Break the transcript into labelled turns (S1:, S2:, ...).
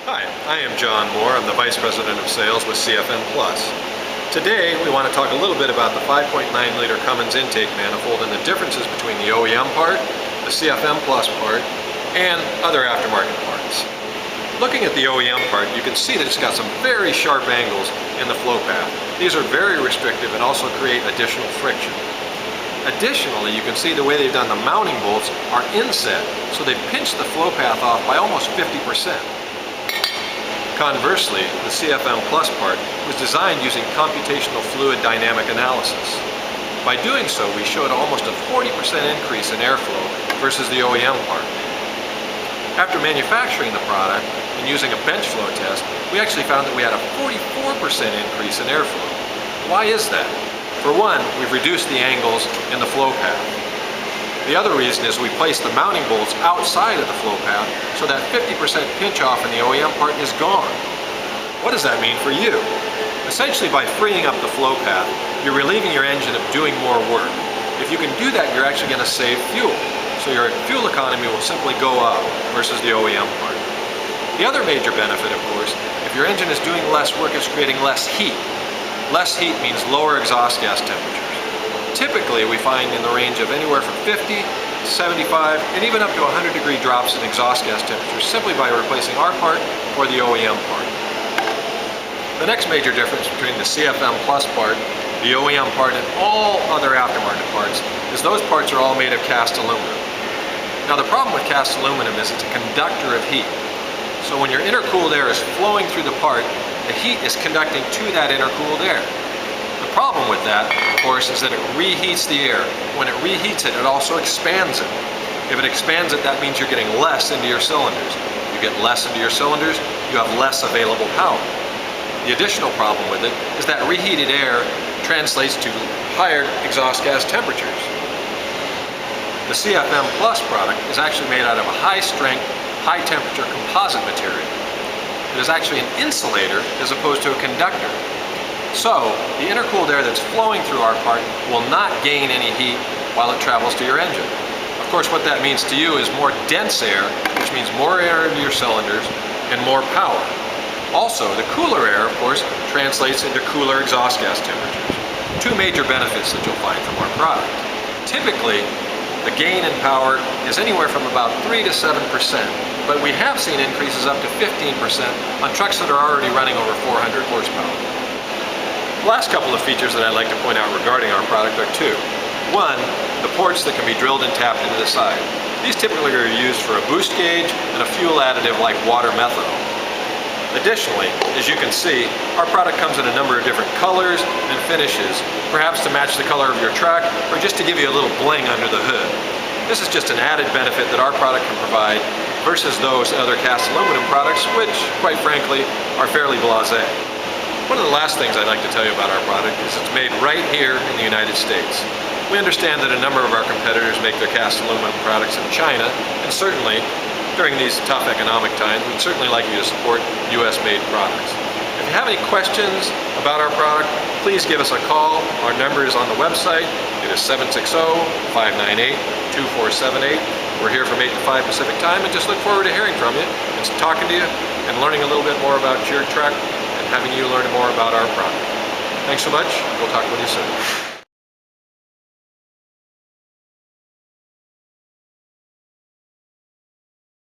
S1: Hi, I am John Moore. I'm the Vice President of Sales with CFMPlus. Today we want to talk a little bit about the 5.9-liter Cummins intake manifold and the differences between the OEM part, the CFMPlus part, and other aftermarket parts. Looking at the OEM part, you can see that it's got some very sharp angles in the flow path. These are very restrictive and also create additional friction. Additionally, you can see the way they've done the mounting bolts are inset, so they've pinched the flow path off by almost 50%. Conversely, the CFMPlus part was designed using computational fluid dynamic analysis. By doing so, we showed almost a 40% increase in airflow versus the OEM part. After manufacturing the product and using a bench flow test, we actually found that we had a 44% increase in airflow. Why is that? For one, we've reduced the angles in the flow path. The other reason is we placed the mounting bolts outside of the flow path so that 50% pinch off in the OEM part is gone. What does that mean for you? Essentially, by freeing up the flow path, you're relieving your engine of doing more work. If you can do that, you're actually going to save fuel. So your fuel economy will simply go up versus the OEM part. The other major benefit, of course, if your engine is doing less work, it's creating less heat. Less heat means lower exhaust gas temperatures. Typically, we find in the range of anywhere from 50, 75, and even up to 100-degree drops in exhaust gas temperatures simply by replacing our part or the OEM part. The next major difference between the CFMPlus part, the OEM part, and all other aftermarket parts is those parts are all made of cast aluminum. Now, the problem with cast aluminum is it's a conductor of heat. So when your intercooled air is flowing through the part, the heat is conducting to that intercooled air. The problem with that, of course, is that it reheats the air. When it reheats it, it also expands it. If it expands it, that means you're getting less into your cylinders. If you get less into your cylinders, you have less available power. The additional problem with it is that reheated air translates to higher exhaust gas temperatures. The CFMPlus product is actually made out of a high-strength, high-temperature composite material. It is actually an insulator as opposed to a conductor. So, the intercooled air that's flowing through our part will not gain any heat while it travels to your engine. Of course, what that means to you is more dense air, which means more air into your cylinders and more power. Also, the cooler air, of course, translates into cooler exhaust gas temperatures. Two major benefits that you'll find from our product. Typically, the gain in power is anywhere from about 3 to 7%, but we have seen increases up to 15% on trucks that are already running over 400 horsepower. The last couple of features that I'd like to point out regarding our product are two. One, the ports that can be drilled and tapped into the side. These typically are used for a boost gauge and a fuel additive like water methanol. Additionally, as you can see, our product comes in a number of different colors and finishes, perhaps to match the color of your truck or just to give you a little bling under the hood. This is just an added benefit that our product can provide versus those other cast aluminum products, which, quite frankly, are fairly blasé. One of the last things I'd like to tell you about our product is it's made right here in the United States. We understand that a number of our competitors make their cast aluminum products in China, and certainly, during these tough economic times, we'd certainly like you to support US-made products. If you have any questions about our product, please give us a call. Our number is on the website. It is 760-598-2478. We're here from 8 to 5 Pacific time and just look forward to hearing from you and talking to you and learning a little bit more about your truck and having you learn more about our product. Thanks so much. We'll talk with you soon.